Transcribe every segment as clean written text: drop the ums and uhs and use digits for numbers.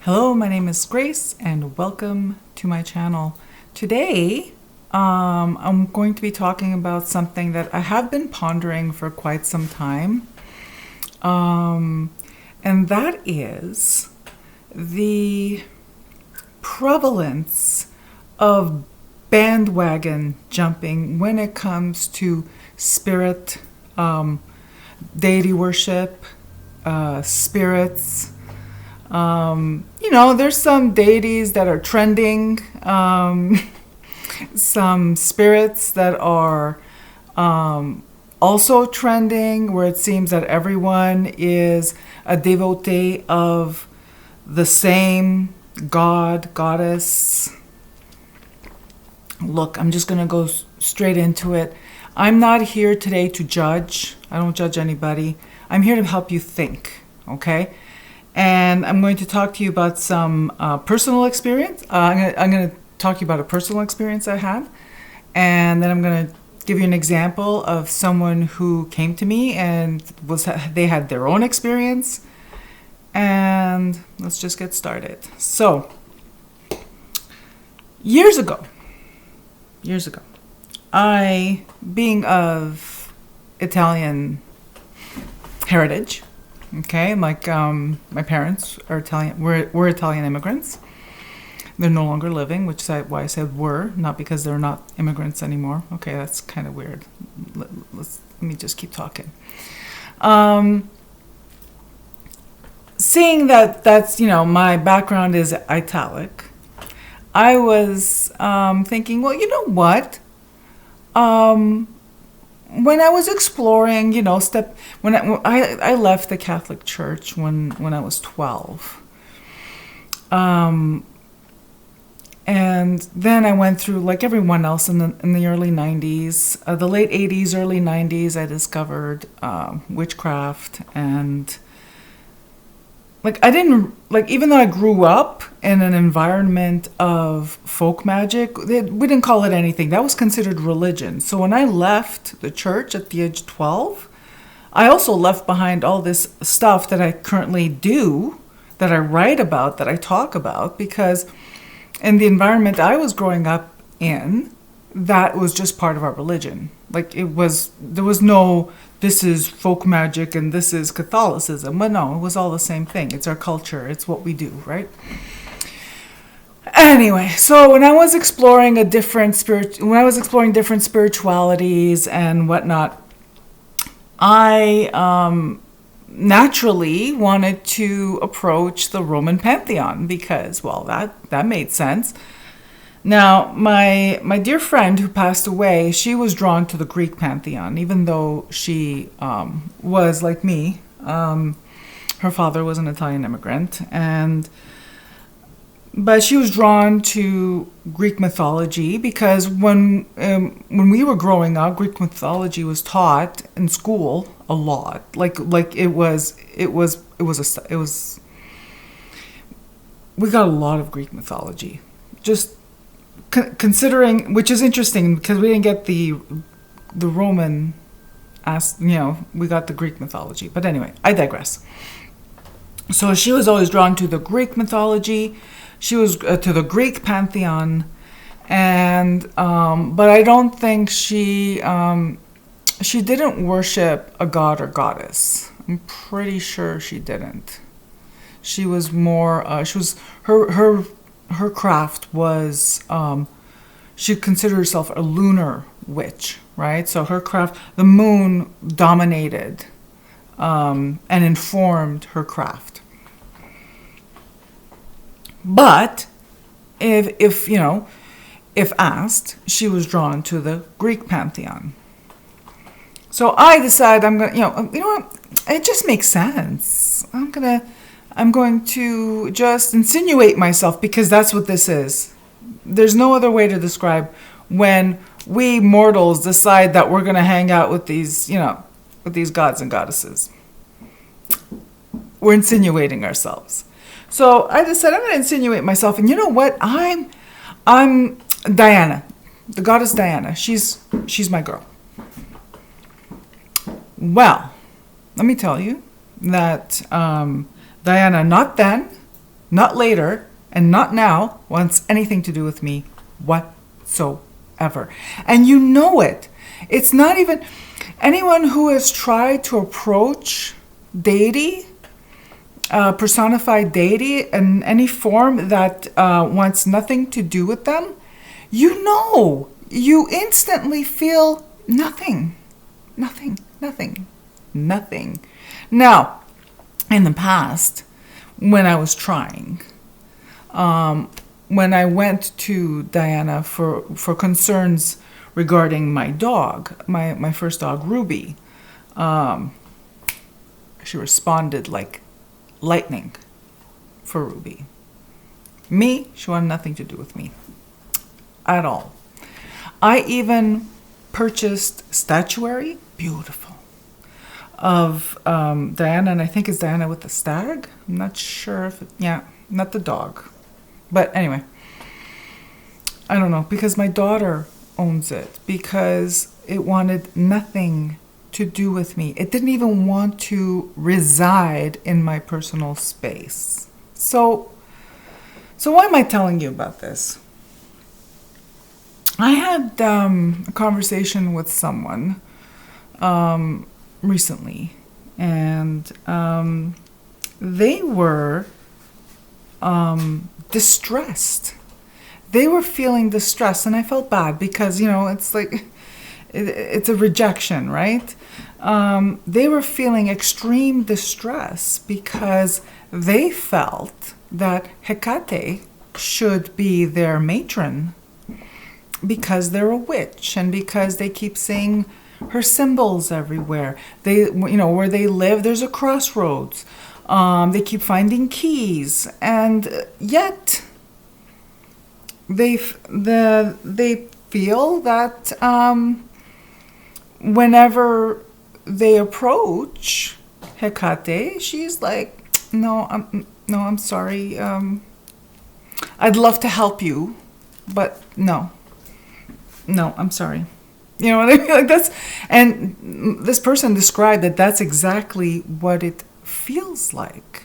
Hello, my name is Grace and welcome to my channel. Today, I'm going to be talking about something that I have been pondering for quite some time. And that is the prevalence of bandwagon jumping when it comes to spirit, deity worship, spirits. There's some deities that are trending, some spirits that are also trending, where it seems that everyone is a devotee of the same god, goddess. Look, I'm just going to go straight into it. I'm not here today to judge. I don't judge anybody. I'm here to help you think, okay? And I'm going to talk to you about some personal experience. I'm going to talk to you about a personal experience I had. And then I'm going to give you an example of someone who came to me and they had their own experience. And let's just get started. So, years ago, I, being of Italian heritage, okay, like my parents are Italian. We're Italian immigrants. They're no longer living, which is why I said were, not because they're not immigrants anymore. Okay, that's kind of weird. Let me just keep talking. Seeing that's my background is italic, I was thinking, well, you know what? When I was exploring, when I left the Catholic Church when I was 12, and then I went through, like everyone else in the early 90s, the late 80s, early 90s. I discovered witchcraft, and even though I grew up in an environment of folk magic, we didn't call it anything. That was considered religion. So when I left the church at the age of 12, I also left behind all this stuff that I currently do, that I write about, that I talk about, because in the environment I was growing up in, that was just part of our religion. There was no, this is folk magic and this is Catholicism. But no, it was all the same thing. It's our culture. It's what we do, right? Anyway, so when I was exploring different spiritualities and whatnot, I naturally wanted to approach the Roman pantheon because, well, that made sense. Now, my dear friend who passed away, she was drawn to the Greek pantheon, even though she was like me. Her father was an Italian immigrant, but she was drawn to Greek mythology because when we were growing up, Greek mythology was taught in school a lot. We got a lot of Greek mythology. Just considering, which is interesting because we didn't get the Roman, we got the Greek mythology. But anyway, I digress. So she was always drawn to the Greek mythology. She was to the Greek pantheon, and but I don't think she didn't worship a god or goddess. I'm pretty sure she didn't. She was more. Her craft was, she considered herself a lunar witch, right? So her craft, the moon dominated and informed her craft. But if asked, she was drawn to the Greek pantheon. So I decided I'm gonna, you know what? It just makes sense. I'm going to just insinuate myself, because that's what this is. There's no other way to describe when we mortals decide that we're going to hang out with these gods and goddesses. We're insinuating ourselves. So I decided I'm going to insinuate myself, and you know what? I'm Diana, the goddess Diana. She's my girl. Well, let me tell you that Diana, not then, not later, and not now wants anything to do with me whatsoever. And you know it. It's not even anyone who has tried to approach deity, personified deity in any form that wants nothing to do with them. You know, you instantly feel nothing. Now, in the past, when I was trying, when I went to Diana for concerns regarding my dog, my first dog, Ruby, she responded like lightning for Ruby. Me, she wanted nothing to do with me at all. I even purchased statuary, beautiful, of Diana, and I think it's Diana with the stag. I'm not sure if not the dog. But anyway, I don't know, because my daughter owns it, because it wanted nothing to do with me. It didn't even want to reside in my personal space. So why am I telling you about this? I had a conversation with someone recently, and they were distressed. They were feeling distressed, and I felt bad because, it's like, it's a rejection, right? They were feeling extreme distress because they felt that Hecate should be their matron, because they're a witch and because they keep seeing her symbols everywhere. They, where they live, there's a crossroads. They keep finding keys, and yet they feel that whenever they approach Hecate, she's like, no, I'm sorry. I'd love to help you, but no, I'm sorry. You know what I mean? Like and this person described that that's exactly what it feels like.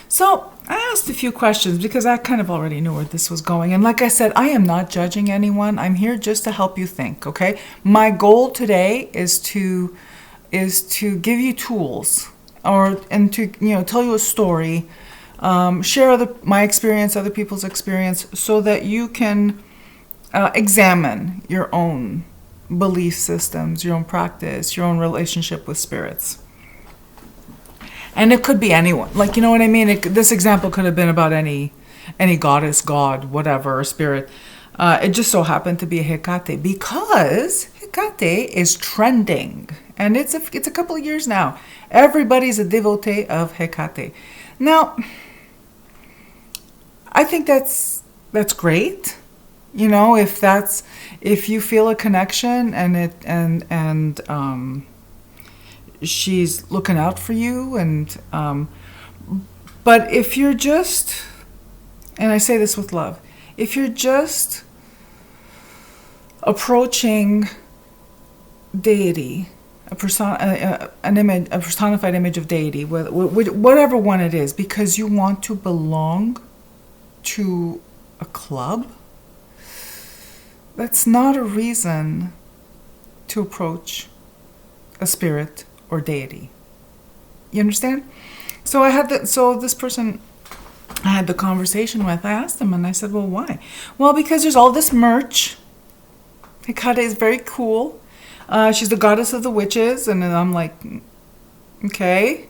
So I asked a few questions because I kind of already knew where this was going. And like I said, I am not judging anyone. I'm here just to help you think, okay? My goal today is to give you tools and to tell you a story, share my experience, other people's experience, so that you can examine your own belief systems, your own practice, your own relationship with spirits. And it could be anyone. Like, you know what I mean? This example could have been about any goddess, god, whatever, or spirit. It just so happened to be a Hecate because Hecate is trending. And it's a couple of years now. Everybody's a devotee of Hecate. Now, I think that's great. If you feel a connection and she's looking out for you, but if you're just, and I say this with love, if you're just approaching deity, a personified image of deity, whatever one it is, because you want to belong to a club, that's not a reason to approach a spirit or deity. You understand? So this person I had the conversation with, I asked them and I said, well, why? Well, because there's all this merch. Hecate is very cool. She's the goddess of the witches. And then I'm like, okay.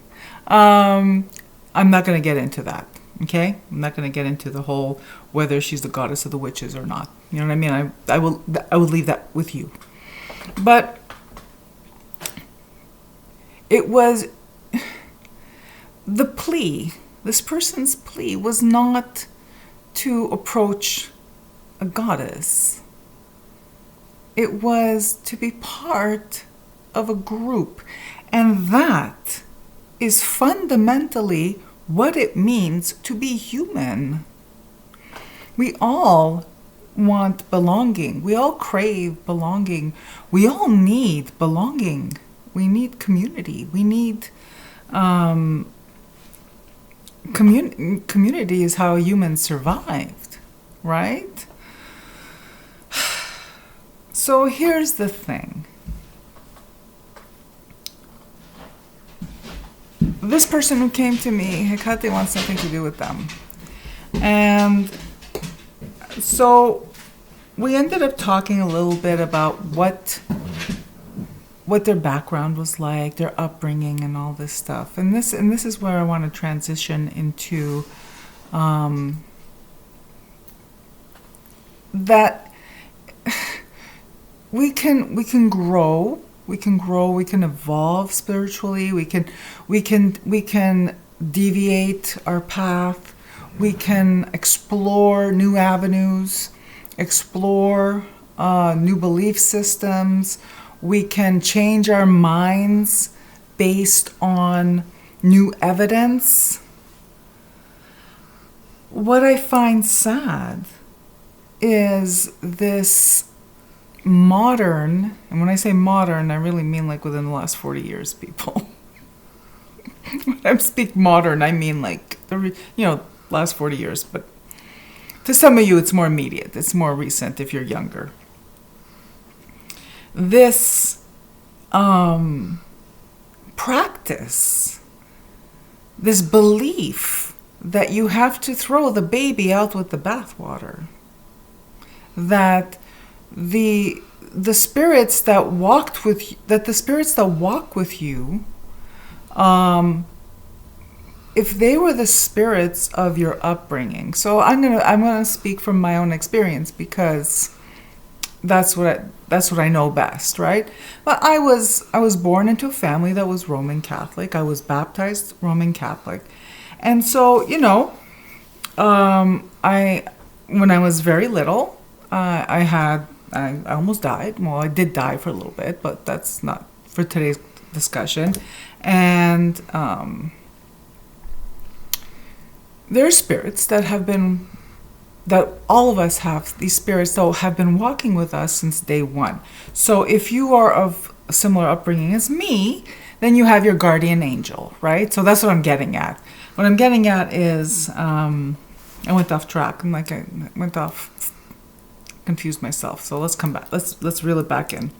I'm not going to get into that. Okay? I'm not going to get into the whole whether she's the goddess of the witches or not. You know what I mean? I will leave that with you. But it was the plea. This person's plea was not to approach a goddess. It was to be part of a group. And that is fundamentally what it means to be human. We all want belonging. We all crave belonging. We all need belonging. We need community. We need community is how humans survived, right? So here's the thing. This person who came to me, Hecate wants something to do with them. And so we ended up talking a little bit about what their background was like, their upbringing, and all this stuff. And this is where I want to transition into that we can grow, we can evolve spiritually, we can deviate our path, we can explore new avenues, explore new belief systems. We can change our minds based on new evidence. What I find sad is this modern, and when I say modern, I really mean like within the last 40 years, people. When I speak modern, I mean like last 40 years, but to some of you it's more immediate, it's more recent if you're younger. This practice, this belief that you have to throw the baby out with the bathwater, that the spirits that walk with you, if they were the spirits of your upbringing. So I'm gonna speak from my own experience because that's what I know best, right? But I was born into a family that was Roman Catholic. I was baptized Roman Catholic, and so when I was very little, I almost died. Well, I did die for a little bit, but that's not for today's discussion. And there are spirits that all of us have, these spirits that have been walking with us since day one. So if you are of a similar upbringing as me, then you have your guardian angel, right? So that's what I'm getting at. What I'm getting at is, I went off track. Confused myself. So let's come back. Let's reel it back in.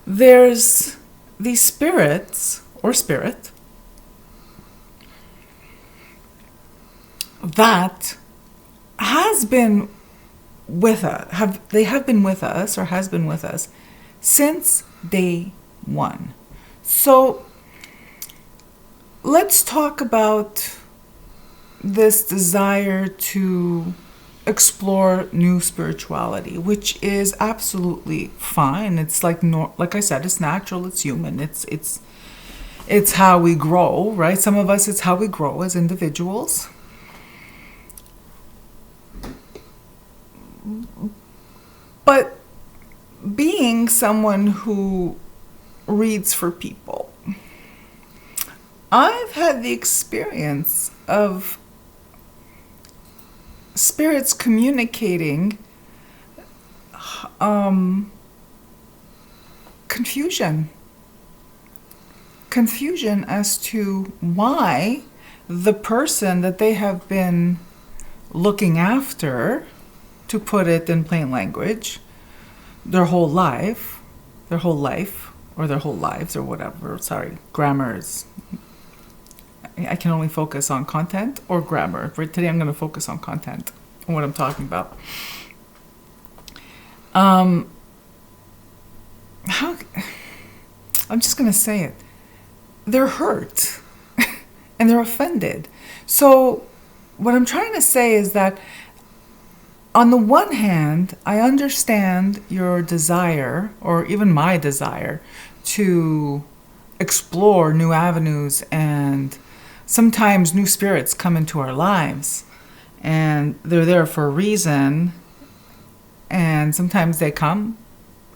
There's these spirits or spirit that has been with us, they have been with us or has been with us since day one. So let's talk about this desire to explore new spirituality, which is absolutely fine. It's like I said, it's natural, it's human, it's how we grow, right? Some of us, it's how we grow as individuals. But being someone who reads for people, I've had the experience of spirits communicating confusion as to why the person that they have been looking after, to put it in plain language, their whole life, or their whole lives, or whatever. Sorry, grammar is, I can only focus on content or grammar. For today, I'm going to focus on content and what I'm talking about. I'm just going to say it. They're hurt and they're offended. So what I'm trying to say is that on the one hand, I understand your desire, or even my desire, to explore new avenues, and sometimes new spirits come into our lives and they're there for a reason, and sometimes they come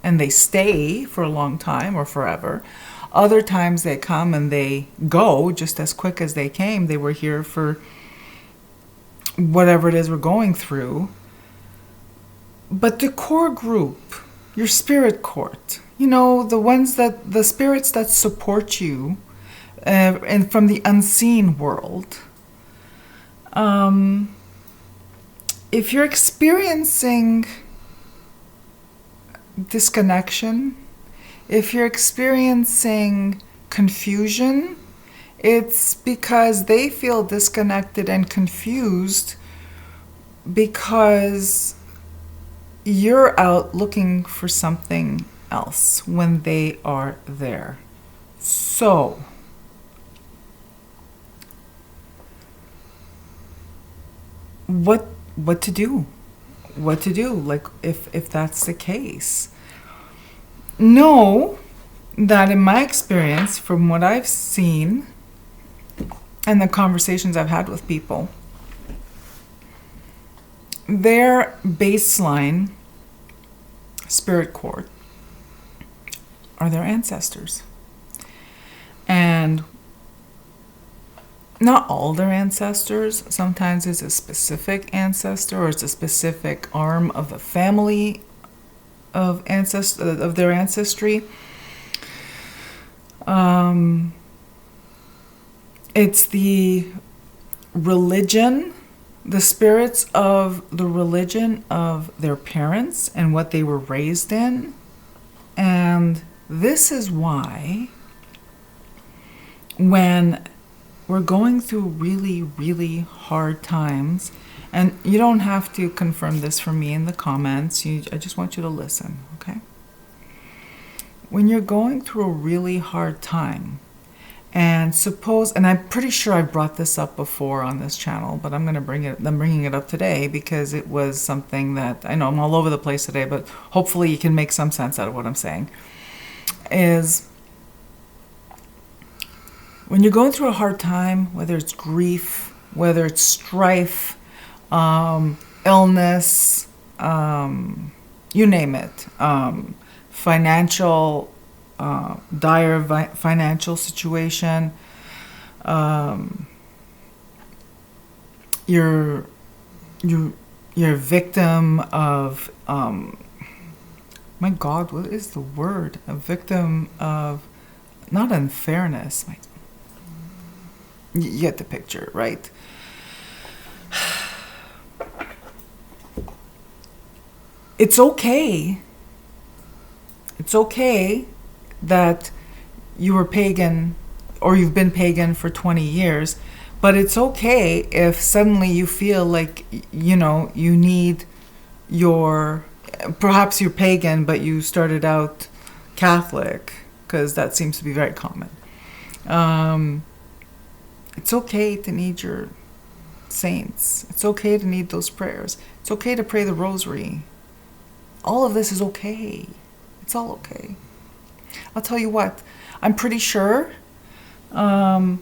and they stay for a long time or forever. Other times they come and they go just as quick as they came. They were here for whatever it is we're going through. But the core group, your spirit court, the spirits that support you, and from the unseen world. If you're experiencing disconnection, if you're experiencing confusion, it's because they feel disconnected and confused because you're out looking for something else when they are there. So, what to do? What to do? Like, if that's the case, know that in my experience, from what I've seen and the conversations I've had with people, their baseline spirit cord are their ancestors. And not all their ancestors. Sometimes it's a specific ancestor or it's a specific arm of the family of their ancestry. It's the religion, the spirits of the religion of their parents and what they were raised in. And this is why when we're going through really, really hard times, and you don't have to confirm this for me in the comments, I just want you to listen, okay? When you're going through a really hard time, and suppose, and I'm pretty sure I've brought this up before on this channel, but I'm bringing it up today because it was something that, I know I'm all over the place today, but hopefully you can make some sense out of what I'm saying, is when you're going through a hard time, whether it's grief, whether it's strife, illness, you name it, financial, dire financial situation, you're a victim of, my God, what is the word? A victim of, not unfairness, you get the picture, right? It's okay. It's okay that you were pagan or you've been pagan for 20 years, but it's okay if suddenly you feel like, you need perhaps you're pagan, but you started out Catholic, because that seems to be very common. It's okay to need your saints. It's okay to need those prayers. It's okay to pray the rosary. All of this is okay. It's all okay. I'll tell you what, I'm pretty sure, I'll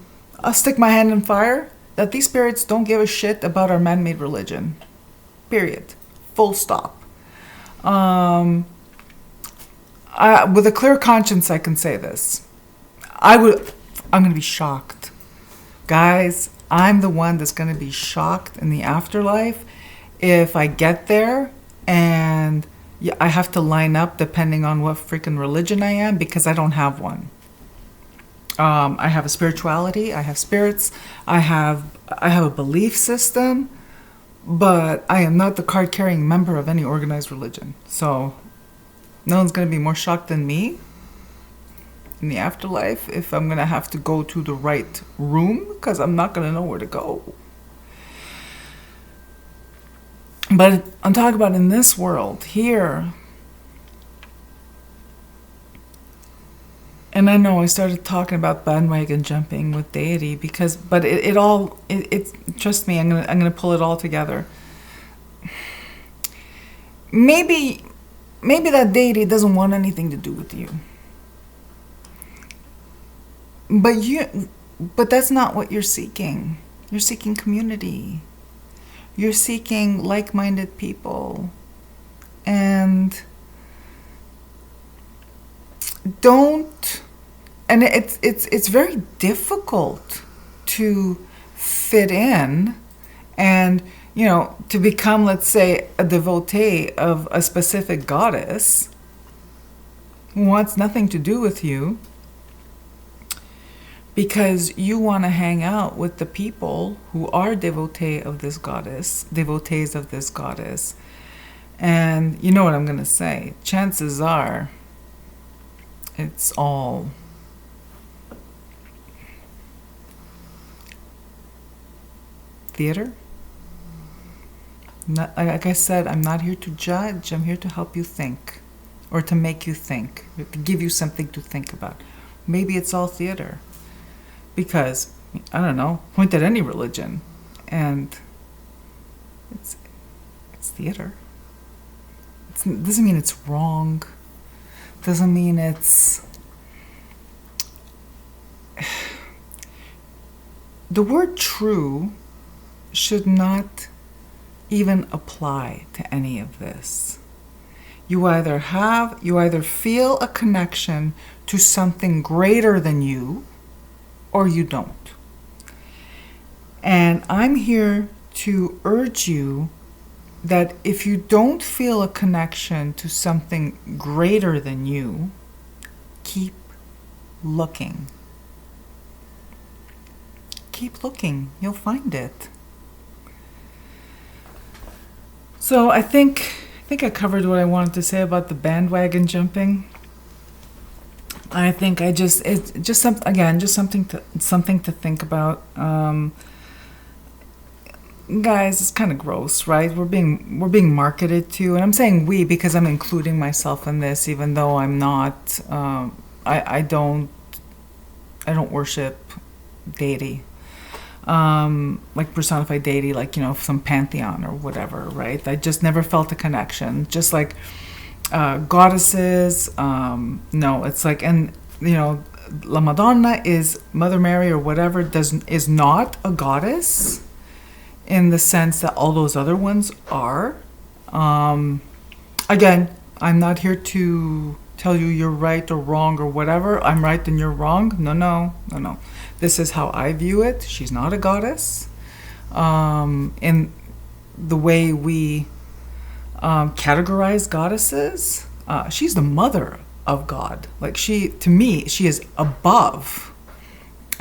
stick my hand in fire, that these spirits don't give a shit about our man-made religion. Period. Full stop. With a clear conscience, I can say this. I'm going to be shocked. Guys, I'm the one that's going to be shocked in the afterlife if I get there and I have to line up depending on what freaking religion I am, because I don't have one. I have a spirituality, I have spirits, I have a belief system, but I am not the card-carrying member of any organized religion. So no one's going to be more shocked than me in the afterlife if I'm going to have to go to the right room, because I'm not going to know where to go. But I'm talking about in this world, here. And I know I started talking about bandwagon jumping with Deity because, but it's trust me, I'm gonna pull it all together. Maybe that Deity doesn't want anything to do with you. But that's not what you're seeking. You're seeking community. You're seeking like-minded people. And it's very difficult to fit in and, to become, let's say, a devotee of a specific goddess who wants nothing to do with you, because you want to hang out with the people who are devotees of this goddess. And you know what I'm going to say. Chances are it's all theater. Not, like I said, I'm not here to judge. I'm here to help you think, or to make you think, to give you something to think about. Maybe it's all theater. Because, I don't know, point at any religion, and it's theater. It doesn't mean it's wrong. Doesn't mean it's... The word true should not even apply to any of this. You either feel a connection to something greater than you, or you don't. And I'm here to urge you that if you don't feel a connection to something greater than you, keep looking. Keep looking. You'll find it. So I think I covered what I wanted to say about the bandwagon jumping. I think it's just something to think about. Guys, it's kind of gross, right? We're being marketed to, and I'm saying we because I'm including myself in this, even though I'm not. I don't worship deity, like personified deity, like some pantheon or whatever, right? I just never felt a connection. Just like goddesses, no, it's like, and La Madonna is Mother Mary or whatever is not a goddess in the sense that all those other ones are. Again, I'm not here to tell you you're right or wrong or whatever. I'm right and you're wrong. No. This is how I view it. She's not a goddess. In the way we categorize goddesses, she's the mother of God. Like to me, she is above.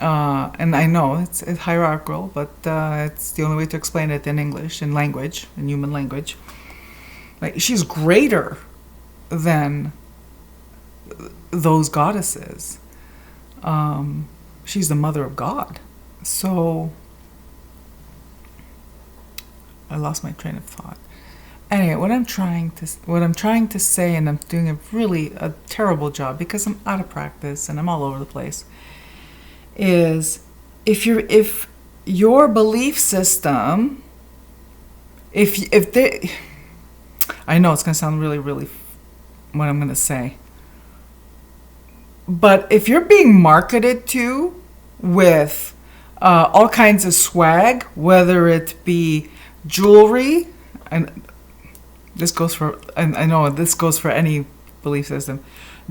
And I know it's hierarchical, but it's the only way to explain it in English, in human language. Like she's greater than those goddesses. She's the mother of God. So I lost my train of thought. Anyway, what I'm trying to say, and I'm doing a terrible job because I'm out of practice and I'm all over the place, is if your belief system, I know it's going to sound really, really what I'm going to say, but if you're being marketed to with all kinds of swag, whether it be jewelry, and this goes for, and I know this goes for any belief system,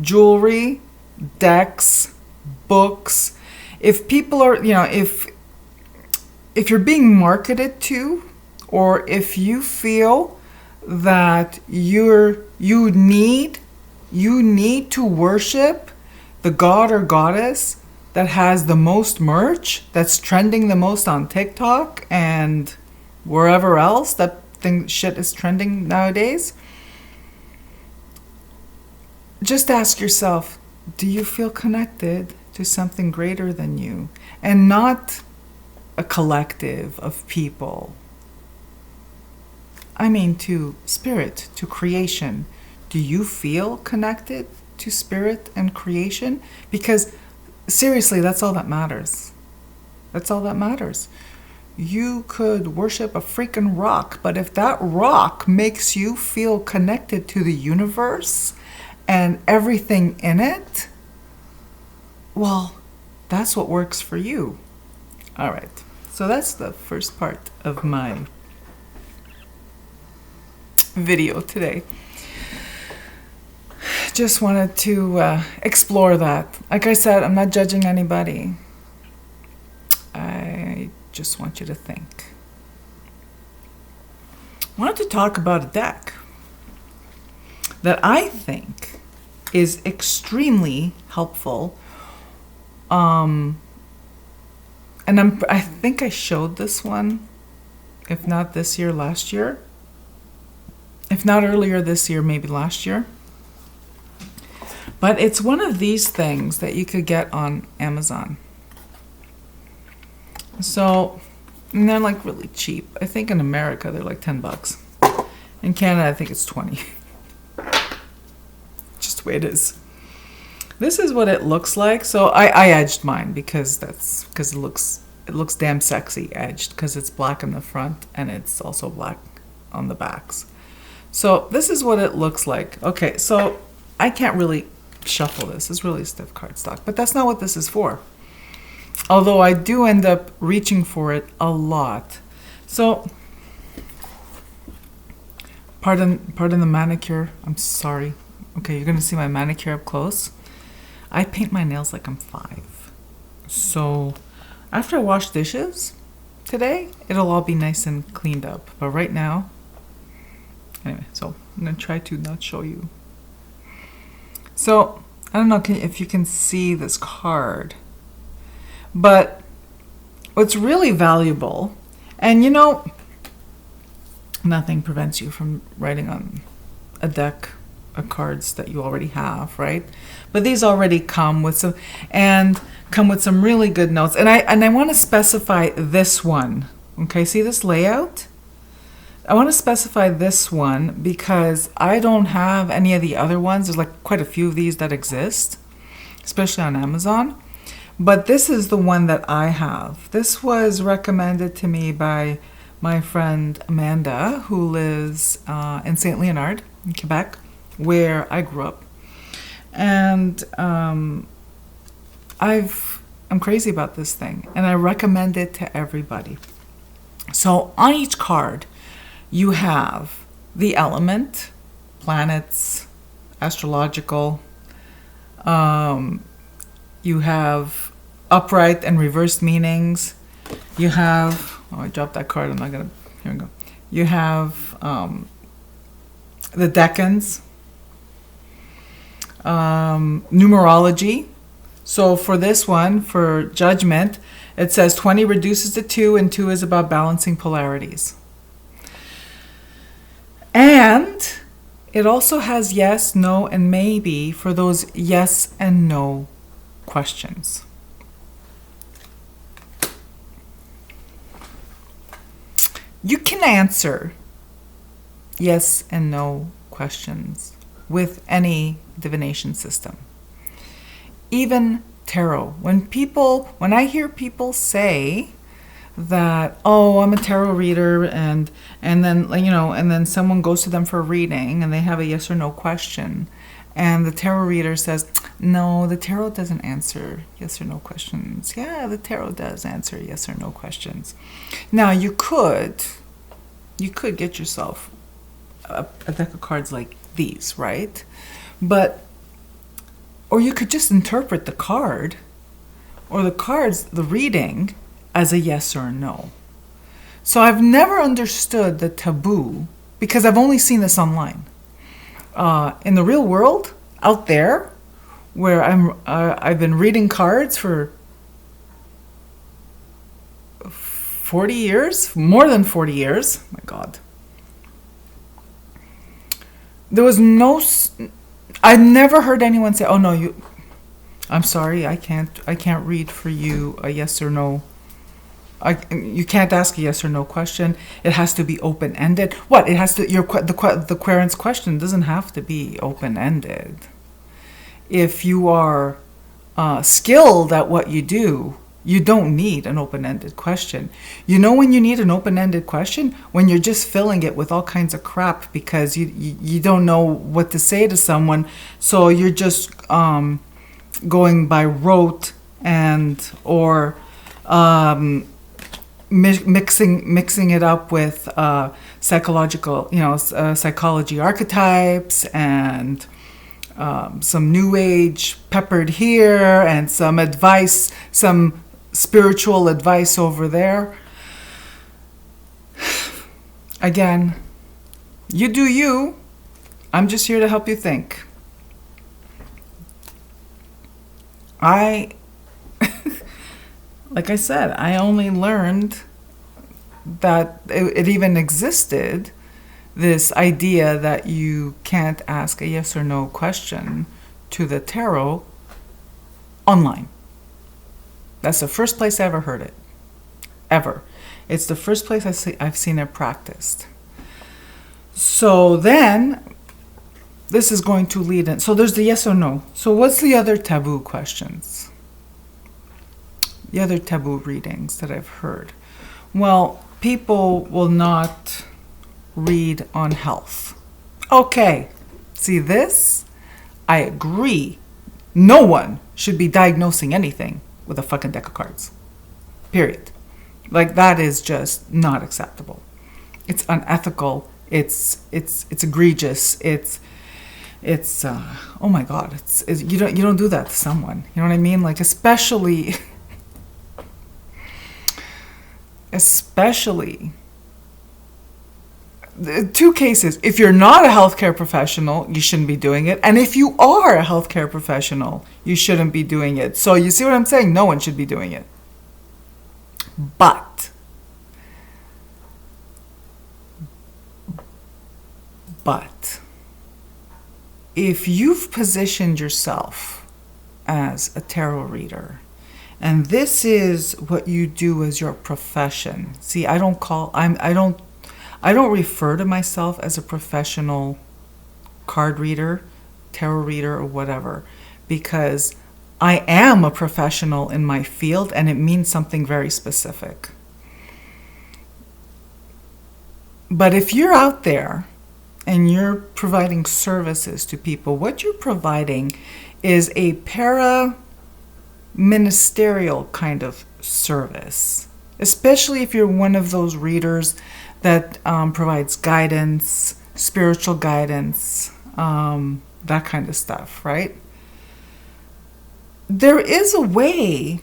jewelry, decks, books. If people are, if you're being marketed to, or if you feel that you need to worship the god or goddess that has the most merch, that's trending the most on TikTok and wherever else that shit is trending nowadays, just ask yourself, do you feel connected to something greater than you, and not a collective of people? I mean, to spirit, to creation. Do you feel connected to spirit and creation? Because seriously, that's all that matters. That's all that matters. You could worship a freaking rock, but if that rock makes you feel connected to the universe and everything in it, well, that's what works for you. All right. So that's the first part of my video today. Just wanted to explore that. Like I said, I'm not judging anybody. I just want you to think. I wanted to talk about a deck that I think is extremely helpful and I think I showed this one, if not this year, last year. If not earlier this year, maybe last year. But it's one of these things that you could get on Amazon. So, and they're like really cheap. I think in America they're like $10. In Canada, I think it's 20. Just the way it is. This is what it looks like. So I edged mine because it looks damn sexy edged, because it's black in the front and it's also black on the backs. So this is what it looks like. Okay, so I can't really shuffle this. It's really stiff cardstock, but that's not what this is for. Although I do end up reaching for it a lot. So pardon the manicure. I'm sorry. Okay, you're gonna see my manicure up close. I paint my nails like I'm 5. So after I wash dishes today, it'll all be nice and cleaned up. But right now, anyway, so I'm gonna try to not show you. So I don't know if you can see this card, but what's really valuable, and you know, nothing prevents you from writing on a deck of cards that you already have, right? But these already come with some really good notes. And I want to specify this one. Okay, see this layout? I want to specify this one because I don't have any of the other ones. There's like quite a few of these that exist, especially on Amazon. But this is the one that I have. This was recommended to me by my friend Amanda, who lives in St. Leonard, in Quebec, where I grew up. And I'm crazy about this thing, and I recommend it to everybody. So on each card, you have the element, planets, astrological. You have upright and reversed meanings. You have, oh, I dropped that card. I'm not gonna, here we go. You have the decans, numerology. So for this one, for judgment, it says 20 reduces to 2, and 2 is about balancing polarities. And it also has yes, no, and maybe for those yes and no questions. You can answer yes and no questions with any divination system. Even tarot. When I hear people say that, oh, I'm a tarot reader, and then, you know, and then someone goes to them for a reading and they have a yes or no question, and the tarot reader says, no, the tarot doesn't answer yes or no questions. Yeah, the tarot does answer yes or no questions. Now you could get yourself a deck of cards like these, right? But, or you could just interpret the card or the cards, the reading, as a yes or a no. So I've never understood the taboo, because I've only seen this online. In the real world, out there, where I've been reading cards for 40 years, more than 40 years. My God. There was I never heard anyone say, "Oh no, I'm sorry, I can't read for you a yes or no. You can't ask a yes or no question. It has to be open-ended." What? It has to. The querent's question doesn't have to be open-ended. If you are skilled at what you do, you don't need an open-ended question. You know when you need an open-ended question? When you're just filling it with all kinds of crap because you don't know what to say to someone, so you're just going by rote or mixing it up with psychology archetypes and some new age peppered here and some advice, some spiritual advice over there. Again, you do you. I'm just here to help you think. Like I said, I only learned that it even existed, this idea that you can't ask a yes or no question to the tarot online. That's the first place I ever heard it. Ever. It's the first place I've seen it practiced. So then, this is going to lead in. So there's the yes or no. So what's the other taboo questions? The other taboo readings that I've heard? Well, people will not read on health. Okay, see this? I agree. No one should be diagnosing anything with a fucking deck of cards. Period. Like, that is just not acceptable. It's unethical. It's egregious. It's oh my God. It's you don't do that to someone. You know what I mean? Like, especially two cases. If you're not a healthcare professional, you shouldn't be doing it. And if you are a healthcare professional, you shouldn't be doing it. So you see what I'm saying? No one should be doing it. But if you've positioned yourself as a tarot reader, and this is what you do as your profession. See, I don't refer to myself as a professional card reader, tarot reader, or whatever, because I am a professional in my field, and it means something very specific. But if you're out there and you're providing services to people, what you're providing is a para-ministerial kind of service, especially if you're one of those readers that provides guidance, spiritual guidance, that kind of stuff, right? There is a way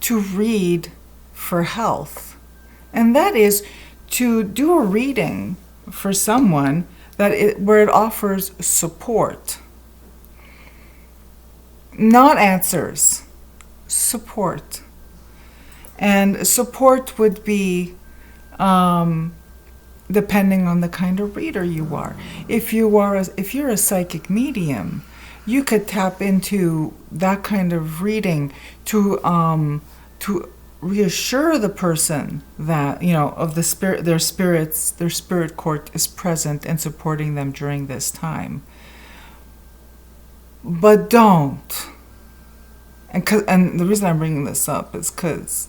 to read for health, and that is to do a reading for someone where it offers support. Not answers, support. And support would be depending on the kind of reader you are. If you're a psychic medium, you could tap into that kind of reading to reassure the person that, of the spirit, their spirit court is present and supporting them during this time. But don't. And the reason I'm bringing this up is because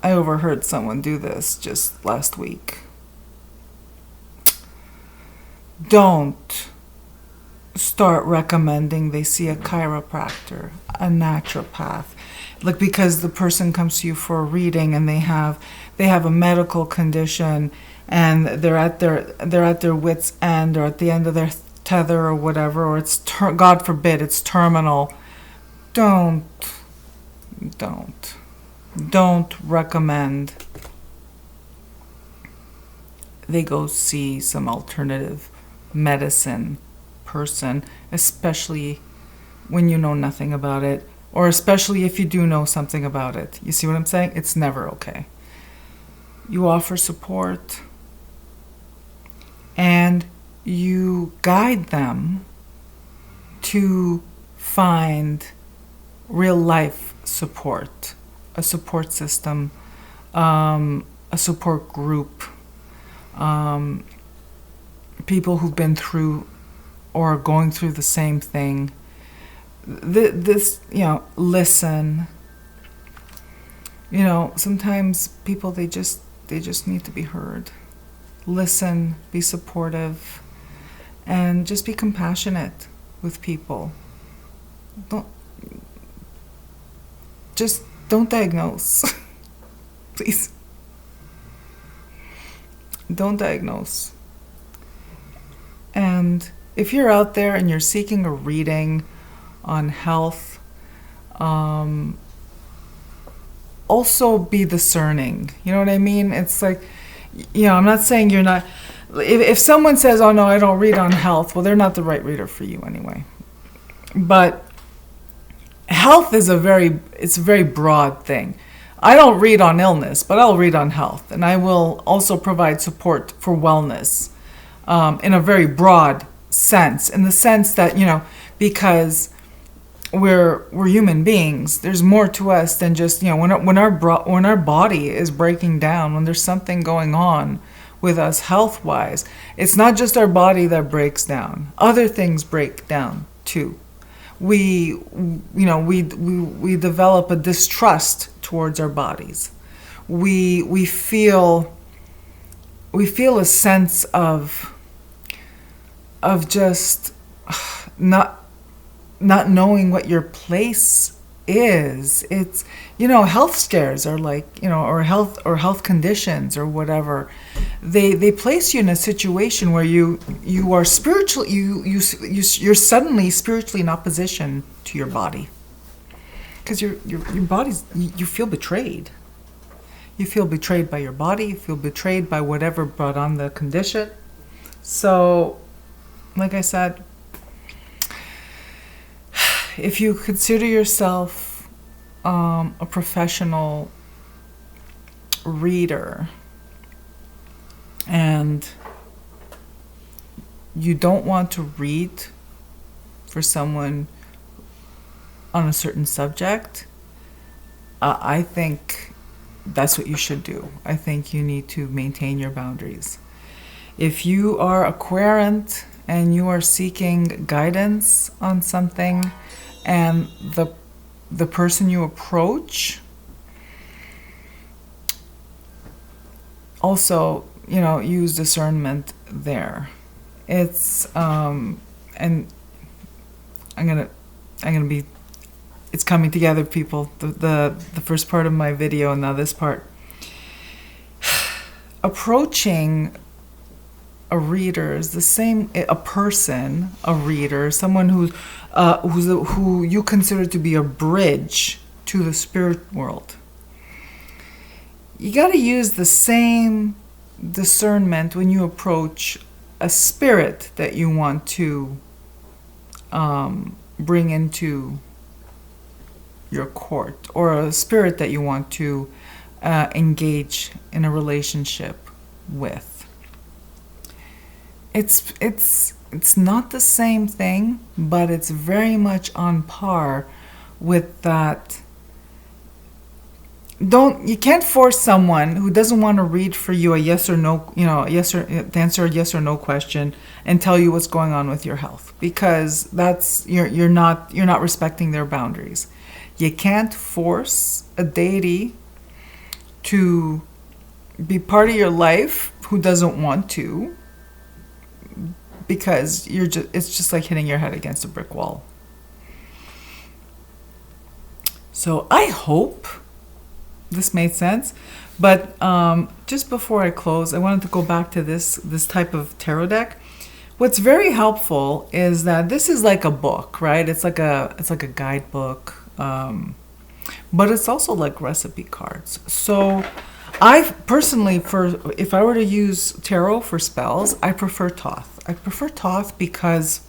I overheard someone do this just last week. Don't start recommending they see a chiropractor, a naturopath, like, because the person comes to you for a reading and they have a medical condition and they're at their wits' end, or at the end of their tether, or whatever, or it's God forbid it's terminal. Don't recommend they go see some alternative medicine person, especially when you know nothing about it, or especially if you do know something about it. You see what I'm saying? It's never okay. You offer support and you guide them to find real life support, a support system, a support group, people who've been through or are going through the same thing. This, listen. Sometimes people, they just need to be heard. Listen, be supportive, and just be compassionate with people. Don't diagnose. Please. Don't diagnose. And if you're out there and you're seeking a reading on health, also be discerning. You know what I mean? It's like, I'm not saying you're not. If someone says, oh no, I don't read on health, well, they're not the right reader for you anyway. But health is it's a very broad thing. I don't read on illness, but I'll read on health, and I will also provide support for wellness in a very broad sense, in the sense that, because we're human beings. There's more to us than just, when our body is breaking down, when there's something going on with us health wise, it's not just our body that breaks down. Other things break down too. We develop a distrust towards our bodies. We feel a sense of just not knowing what your place is. It's, health scares are like, or health conditions or whatever. They place you in a situation where you are spiritual, you're suddenly spiritually in opposition to your body, because your body's, you feel betrayed. You feel betrayed by your body. You feel betrayed by whatever brought on the condition. So, like I said, if you consider yourself a professional reader and you don't want to read for someone on a certain subject, I think that's what you should do. I think you need to maintain your boundaries. If you are a querent and you are seeking guidance on something, and the person you approach also, use discernment there. It's and I'm gonna be, it's coming together, people. The first part of my video and now this part. Approaching a reader is the same. A reader, someone who you consider to be a bridge to the spirit world. You got to use the same discernment when you approach a spirit that you want to bring into your court, or a spirit that you want to engage in a relationship with. It's not the same thing, but it's very much on par with that. You can't force someone who doesn't want to read for you a yes or no, to answer a yes or no question and tell you what's going on with your health, because that's you're not respecting their boundaries. You can't force a deity to be part of your life who doesn't want to, because it's just like hitting your head against a brick wall. So I hope this made sense. But just before I close, I wanted to go back to this type of tarot deck. What's very helpful is that this is like a book, right? It's like a guidebook, but it's also like recipe cards. So I personally, if I were to use tarot for spells, I prefer Thoth. I prefer Thoth because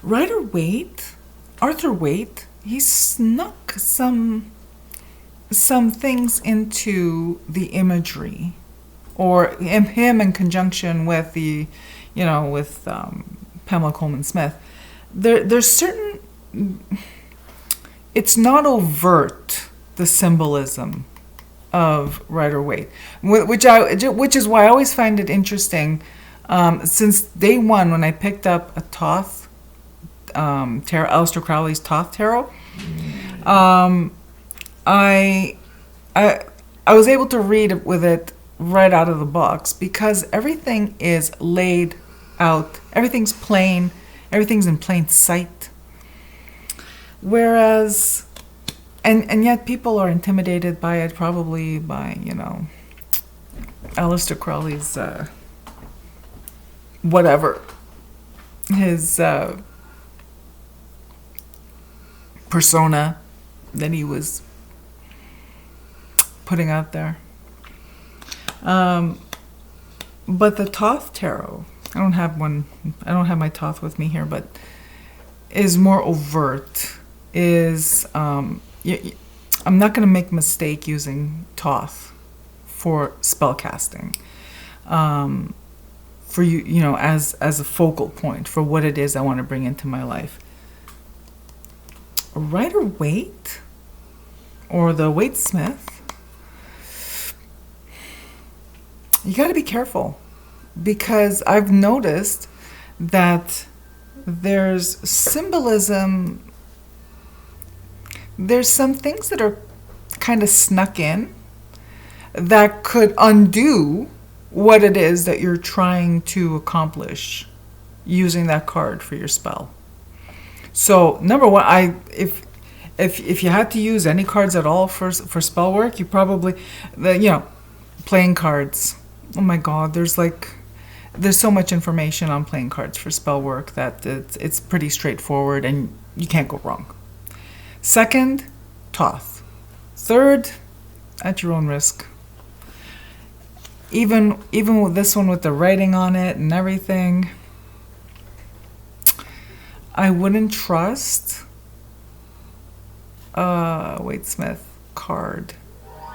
Arthur Waite, he snuck some things into the imagery, or him in conjunction with Pamela Coleman Smith. There's certain, it's not overt, the symbolism of Rider Waite, which is why I always find it interesting. Since day one, when I picked up a Thoth tarot, Aleister Crowley's Thoth tarot, I was able to read with it right out of the box, because everything is laid out, everything's plain, everything's in plain sight. Whereas, and yet people are intimidated by it, probably by, Aleister Crowley's whatever, his persona that he was putting out there. But the Thoth tarot, I don't have my Thoth with me here, but is more overt. is I'm not going to make a mistake using Thoth for spellcasting. For you know, as a focal point for what it is I want to bring into my life. Rider-Waite or the Waitesmith, you got to be careful, because I've noticed that there's symbolism, there's some things that are kind of snuck in that could undo what it is that you're trying to accomplish using that card for your spell. So number one, if you had to use any cards at all for spell work, you probably, playing cards. Oh my God, there's so much information on playing cards for spell work that it's pretty straightforward and you can't go wrong. Second, Thoth. Third, at your own risk. Even with this one with the writing on it and everything, I wouldn't trust a Waitesmith card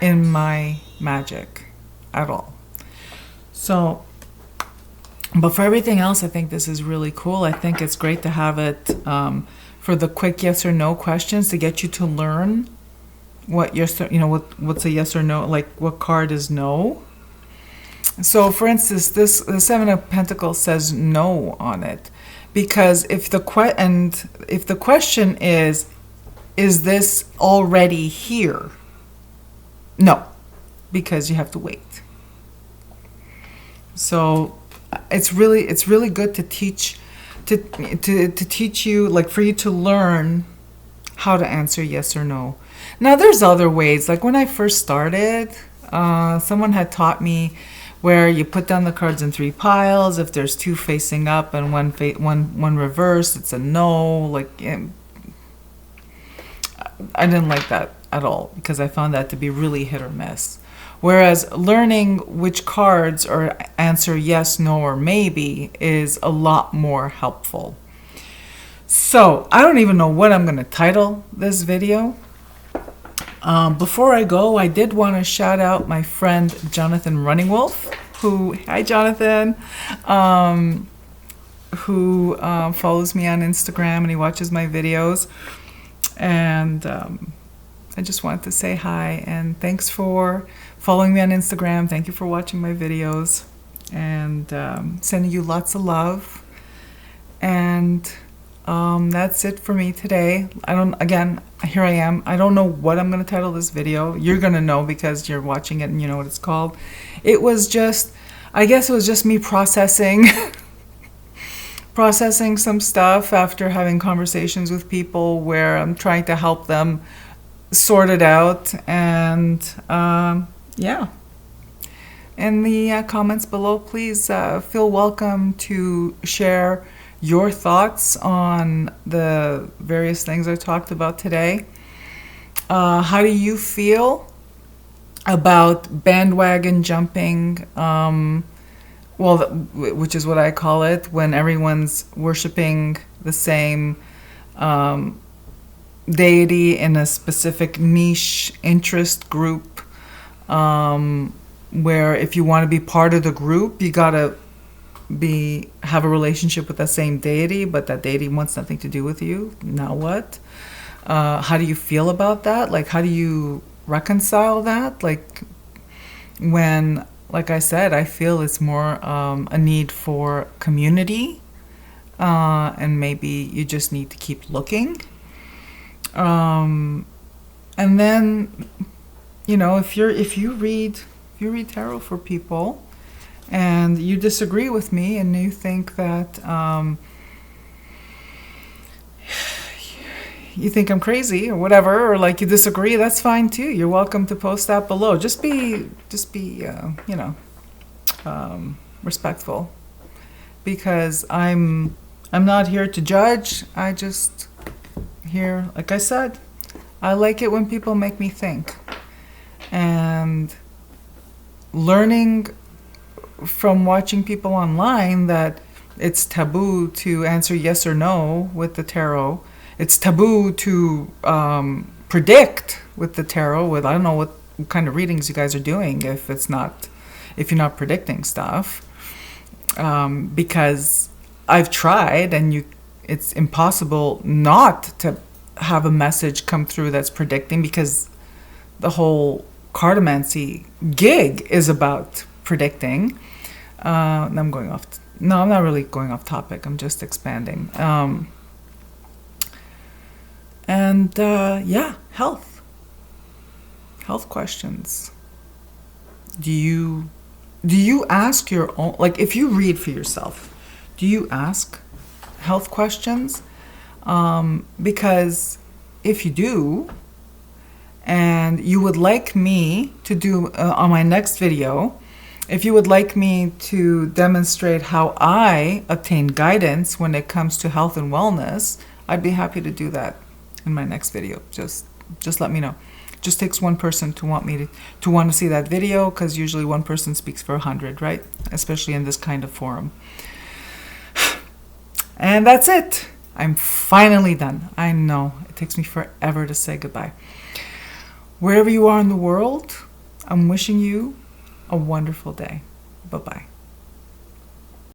in my magic at all. So, but for everything else, I think this is really cool. I think it's great to have it for the quick yes or no questions to get you to learn what what's a yes or no, like what card is no. So, for instance, the Seven of Pentacles says no on it, because if the question is this already here? No, because you have to wait. So, it's really good to teach you, like for you to learn how to answer yes or no. Now, there's other ways. Like when I first started, someone had taught me where you put down the cards in 3 piles. If there's 2 facing up and one reversed, it's a no. Like, I didn't like that at all, because I found that to be really hit or miss. Whereas learning which cards are answer yes, no, or maybe is a lot more helpful. So I don't even know what I'm going to title this video. Before I go, I did want to shout out my friend Jonathan Running Wolf, hi Jonathan, who follows me on Instagram and he watches my videos. And I just wanted to say hi and thanks for following me on Instagram. Thank you for watching my videos, and sending you lots of love. And that's it for me today. Here I am. I don't know what I'm going to title this video. You're going to know because you're watching it and you know what it's called. It was just, I guess it was just me processing some stuff after having conversations with people where I'm trying to help them sort it out. And yeah. In the comments below, please feel welcome to share your thoughts on the various things I talked about today. How do you feel about bandwagon jumping? Which is what I call it, when everyone's worshiping the same deity in a specific niche interest group, where if you want to be part of the group, you gotta have a relationship with that same deity, but that deity wants nothing to do with you. Now what? How do you feel about that? Like, how do you reconcile that? Like, when, like I said, I feel it's more a need for community, and maybe you just need to keep looking. And then, if you read tarot for people, and you disagree with me and you think that you think I'm crazy or whatever, or like you disagree, that's fine too. You're welcome to post that below. Just be respectful, because I'm not here to judge. I just here, like I said, I like it when people make me think, and learning from watching people online that it's taboo to answer yes or no with the tarot. it's taboo to predict with the tarot. With I don't know what kind of readings you guys are doing if you're not predicting stuff, because I've tried and it's impossible not to have a message come through that's predicting, because the whole cartomancy gig is about predicting. I'm going off. No, I'm not really going off topic. I'm just expanding. Yeah, health questions. Do you ask your own, like if you read for yourself, do you ask health questions? Because if you do, and you would like me to do on my next video, if you would like me to demonstrate how I obtain guidance when it comes to health and wellness, I'd be happy to do that in my next video. Just let me know. It just takes one person to want to see that video, because usually one person speaks for 100, right? Especially in this kind of forum. And that's it. I'm finally done. I know it takes me forever to say goodbye. Wherever you are in the world, I'm wishing you a wonderful day. Bye-bye.